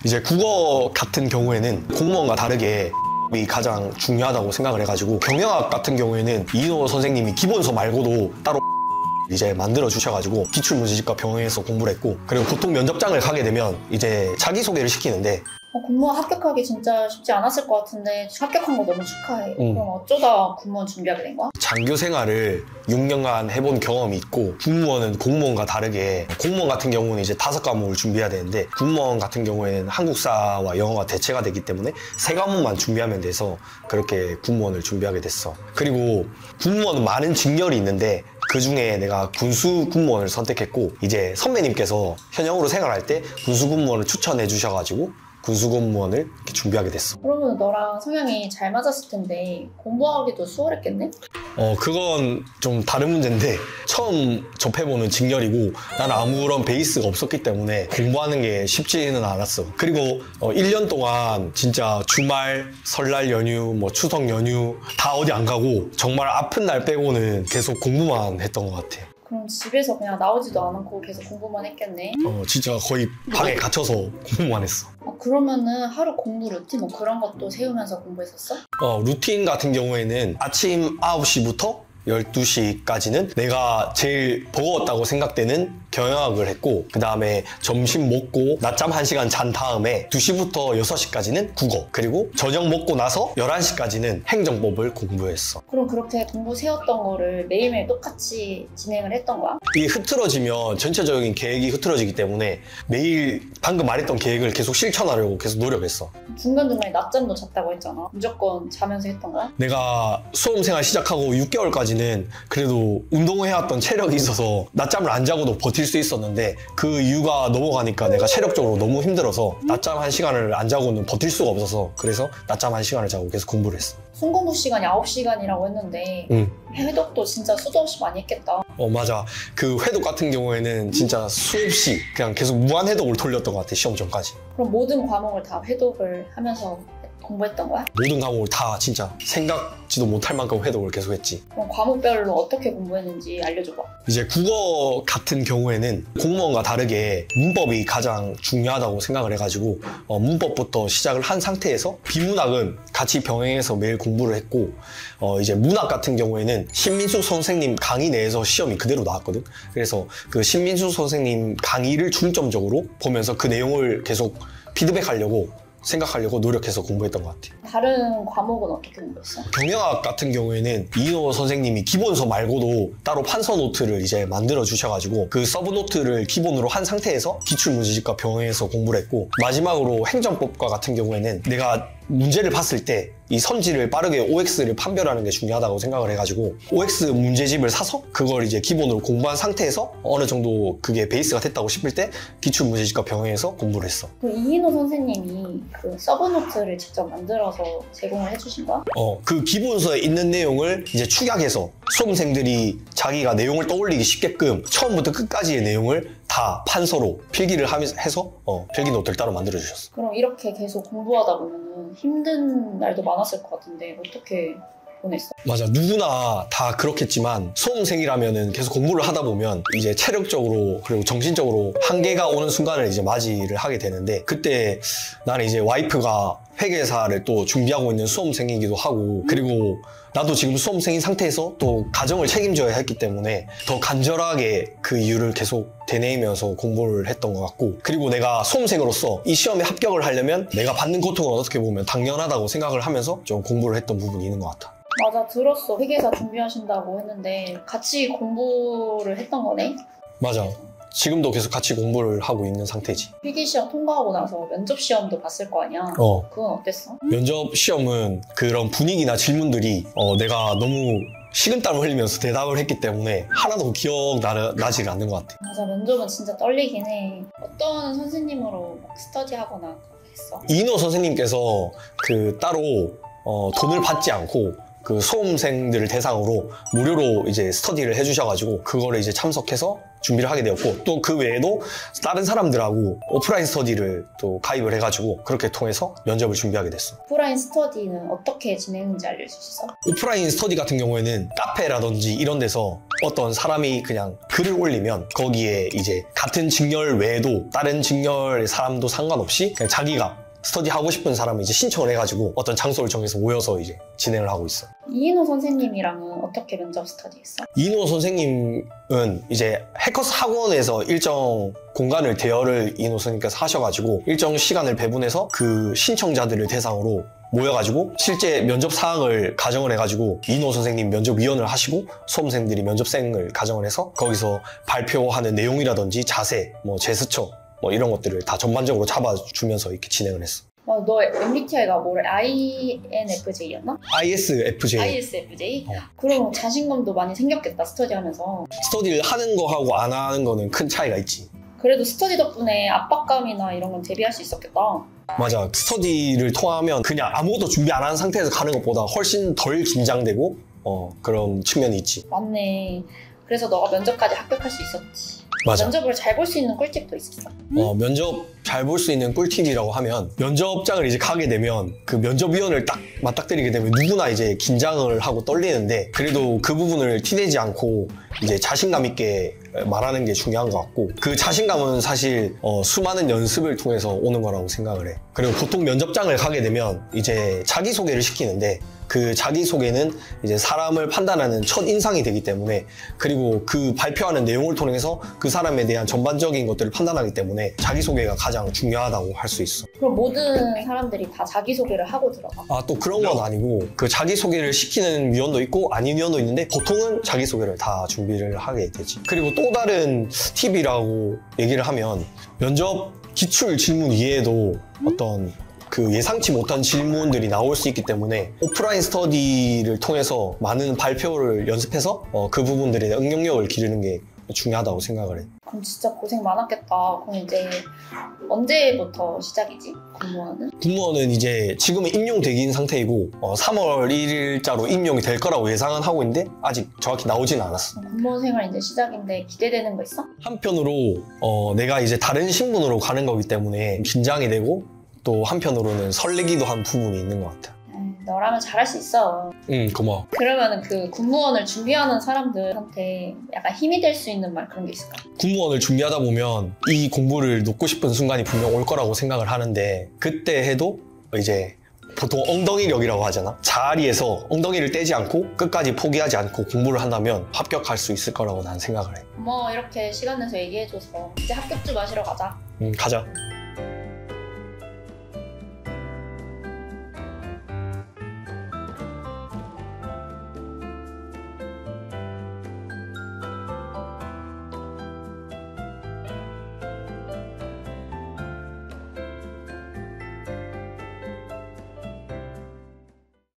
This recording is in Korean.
이제 국어 같은 경우에는 공무원과 다르게 이 가장 중요하다고 생각을 해가지고, 경영학 같은 경우에는 이인호 선생님이 기본서 말고도 따로 이제 만들어 주셔가지고 기출문제집과 병행해서 공부를 했고, 그리고 보통 면접장을 가게 되면 이제 자기소개를 시키는데, 공무원 합격하기 진짜 쉽지 않았을 것 같은데 합격한 거 너무 축하해. 그럼 어쩌다 공무원 준비하게 된 거야? 장교 생활을 6년간 해본 경험이 있고, 공무원은 공무원과 다르게, 공무원 같은 경우는 이제 5과목을 준비해야 되는데, 공무원 같은 경우에는 한국사와 영어가 대체가 되기 때문에 3과목만 준비하면 돼서 그렇게 공무원을 준비하게 됐어. 그리고 공무원은 많은 직렬이 있는데 그 중에 내가 군수 공무원을 선택했고, 이제 선배님께서 현역으로 생활할 때 군수 공무원을 추천해 주셔가지고 군수 공무원을 이렇게 준비하게 됐어. 그러면 너랑 성향이 잘 맞았을 텐데 공부하기도 수월했겠네? 그건 좀 다른 문제인데, 처음 접해보는 직렬이고 나는 아무런 베이스가 없었기 때문에 공부하는 게 쉽지는 않았어. 그리고 1년 동안 진짜 주말, 설날 연휴, 뭐 추석 연휴 다 어디 안 가고 정말 아픈 날 빼고는 계속 공부만 했던 것 같아. 그럼 집에서 그냥 나오지도 않고 계속 공부만 했겠네? 진짜 거의 방에 갇혀서 공부만 했어. 그러면은 하루 공부 루틴 뭐 그런 것도 세우면서 공부했었어? 루틴 같은 경우에는 아침 9시부터 12시까지는 내가 제일 버거웠다고 생각되는 경영학을 했고, 그 다음에 점심 먹고 낮잠 1시간 잔 다음에 2시부터 6시까지는 국어, 그리고 저녁 먹고 나서 11시까지는 행정법을 공부했어. 그럼 그렇게 공부 세웠던 거를 매일매일 똑같이 진행을 했던 거야? 이게 흐트러지면 전체적인 계획이 흐트러지기 때문에 매일 방금 말했던 계획을 계속 실천하려고 계속 노력했어. 중간중간에 낮잠도 잤다고 했잖아. 무조건 자면서 했던 거야? 내가 수험생활 시작하고 6개월까지는 그래도 운동해왔던 체력이 있어서 낮잠을 안 자고도 버틸 수 있었는데, 그 이유가 넘어가니까 내가 체력적으로 너무 힘들어서 낮잠 1시간을 안 자고는 버틸 수가 없어서, 그래서 낮잠 1시간을 자고 계속 공부를 했어. 순공부 시간이 9시간이라고 했는데 회독도 진짜 수도 없이 많이 했겠다. 맞아. 그 회독 같은 경우에는 진짜 수없이 그냥 계속 무한 회독을 돌렸던 것 같아, 시험 전까지. 그럼 모든 과목을 다 회독을 하면서 공부했던 거야? 모든 과목을 다 진짜 생각지도 못할 만큼 회독을 계속 했지. 그럼 과목별로 어떻게 공부했는지 알려줘봐. 이제 국어 같은 경우에는 공무원과 다르게 문법이 가장 중요하다고 생각을 해가지고 문법부터 시작을 한 상태에서, 비문학은 같이 병행해서 매일 공부를 했고, 이제 문학 같은 경우에는 신민수 선생님 강의 내에서 시험이 그대로 나왔거든. 그래서 그 신민수 선생님 강의를 중점적으로 보면서 그 내용을 계속 피드백하려고 생각하려고 노력해서 공부했던 것 같아. 다른 과목은 어떻게 공부했어? 경영학 같은 경우에는 이인호 선생님이 기본서 말고도 따로 판서 노트를 이제 만들어 주셔가지고 그 서브 노트를 기본으로 한 상태에서 기출문제집과 병행해서 공부를 했고, 마지막으로 행정법과 같은 경우에는 내가 문제를 봤을 때 이 선지를 빠르게 OX를 판별하는 게 중요하다고 생각을 해가지고 OX 문제집을 사서 그걸 이제 기본으로 공부한 상태에서 어느 정도 그게 베이스가 됐다고 싶을 때 기출문제집과 병행해서 공부를 했어. 그 이인호 선생님이 그 서브노트를 직접 만들어서 제공을 해주신 거야? 그 기본서에 있는 내용을 이제 축약해서 수험생들이 자기가 내용을 떠올리기 쉽게끔 처음부터 끝까지의 내용을 다 판서로 필기를 해서 필기 노트를 따로 만들어 주셨어. 그럼 이렇게 계속 공부하다 보면 힘든 날도 많았을 것 같은데 어떻게 보냈어? 맞아, 누구나 다 그렇겠지만 수험생이라면은 계속 공부를 하다 보면 이제 체력적으로 그리고 정신적으로 한계가 오는 순간을 이제 맞이를 하게 되는데, 그때 나는 이제 와이프가 회계사를 또 준비하고 있는 수험생이기도 하고, 그리고 나도 지금 수험생인 상태에서 또 가정을 책임져야 했기 때문에 더 간절하게 그 이유를 계속 되뇌이면서 공부를 했던 것 같고, 그리고 내가 수험생으로서 이 시험에 합격을 하려면 내가 받는 고통은 어떻게 보면 당연하다고 생각을 하면서 좀 공부를 했던 부분이 있는 것 같아. 맞아, 들었어. 회계사 준비하신다고 했는데 같이 공부를 했던 거네? 맞아. 지금도 계속 같이 공부를 하고 있는 상태지. 필기시험 통과하고 나서 면접시험도 봤을 거 아니야? 그건 어땠어? 면접 시험은 그런 분위기나 질문들이 내가 너무 식은땀을 흘리면서 대답을 했기 때문에 하나도 기억나지가 않는 것 같아. 맞아, 면접은 진짜 떨리긴 해. 어떤 선생님으로 스터디하거나 했어? 이인호 선생님께서 그 따로 돈을 받지 않고 그 수험생들을 대상으로 무료로 이제 스터디를 해주셔가지고 그거를 이제 참석해서 준비를 하게 되었고, 또 그 외에도 다른 사람들하고 오프라인 스터디를 또 가입을 해가지고 그렇게 통해서 면접을 준비하게 됐어. 오프라인 스터디는 어떻게 진행했는지 알려줄 수 있어? 오프라인 스터디 같은 경우에는 카페라든지 이런 데서 어떤 사람이 그냥 글을 올리면 거기에 이제 같은 직렬 외에도 다른 직렬의 사람도 상관없이 그냥 자기가 스터디 하고 싶은 사람을 이제 신청을 해가지고 어떤 장소를 정해서 모여서 이제 진행을 하고 있어. 이인호 선생님이랑은 어떻게 면접 스터디 했어? 이인호 선생님은 이제 해커스 학원에서 일정 공간을 대여를 이인호 선생님께서 하셔가지고 일정 시간을 배분해서 그 신청자들을 대상으로 모여가지고 실제 면접 사항을 가정을 해가지고 이인호 선생님 면접위원을 하시고 수험생들이 면접생을 가정을 해서 거기서 발표하는 내용이라든지 자세, 뭐 제스처 뭐 이런 것들을 다 전반적으로 잡아주면서 이렇게 진행을 했어. 너 MBTI가 뭐래? INFJ였나? ISFJ. ISFJ? 그럼 자신감도 많이 생겼겠다, 스터디 하면서. 스터디를 하는 거하고 안 하는 거는 큰 차이가 있지. 그래도 스터디 덕분에 압박감이나 이런 건 대비할 수 있었겠다. 맞아. 스터디를 통하면 그냥 아무것도 준비 안 한 상태에서 가는 것보다 훨씬 덜 긴장되고 그런 측면이 있지. 맞네. 그래서 너가 면접까지 합격할 수 있었지. 맞아. 면접을 잘 볼 수 있는 꿀팁도 있었어. 면접 잘 볼 수 있는 꿀팁이라고 하면 면접장을 이제 가게 되면 그 면접위원을 딱 맞닥뜨리게 되면 누구나 이제 긴장을 하고 떨리는데 그래도 그 부분을 티내지 않고 이제 자신감 있게 말하는 게 중요한 것 같고 그 자신감은 사실 수많은 연습을 통해서 오는 거라고 생각을 해. 그리고 보통 면접장을 가게 되면 이제 자기소개를 시키는데 그 자기소개는 이제 사람을 판단하는 첫 인상이 되기 때문에 그리고 그 발표하는 내용을 통해서 그 사람에 대한 전반적인 것들을 판단하기 때문에 자기소개가 가장 중요하다고 할 수 있어. 그럼 모든 사람들이 다 자기소개를 하고 들어가? 또 그런 건 아니고 그 자기소개를 시키는 위원도 있고 아닌 위원도 있는데 보통은 자기소개를 다 준비를 하게 되지. 그리고 또 다른 팁이라고 얘기를 하면 면접 기출 질문 이외에도 어떤 그 예상치 못한 질문들이 나올 수 있기 때문에 오프라인 스터디를 통해서 많은 발표를 연습해서 그 부분들에 대한 응용력을 기르는 게 중요하다고 생각을 해. 그럼 진짜 고생 많았겠다. 그럼 이제 언제부터 시작이지? 공무원은? 공무원은 이제 지금은 임용 대기인 상태이고 3월 1일자로 임용이 될 거라고 예상은 하고 있는데 아직 정확히 나오지는 않았어. 공무원 생활 이제 시작인데 기대되는 거 있어? 한편으로 내가 이제 다른 신분으로 가는 거기 때문에 긴장이 되고 또 한편으로는 설레기도 한 부분이 있는 것 같아. 너라면 잘할 수 있어. 고마워. 그러면 그 공무원을 준비하는 사람들한테 약간 힘이 될 수 있는 말 그런 게 있을까? 공무원을 준비하다 보면 이 공부를 놓고 싶은 순간이 분명 올 거라고 생각을 하는데 그때 해도 이제 보통 엉덩이력이라고 하잖아. 자리에서 엉덩이를 떼지 않고 끝까지 포기하지 않고 공부를 한다면 합격할 수 있을 거라고 난 생각을 해. 이렇게 시간 내서 얘기해줘서 이제 합격주 마시러 가자. 가자.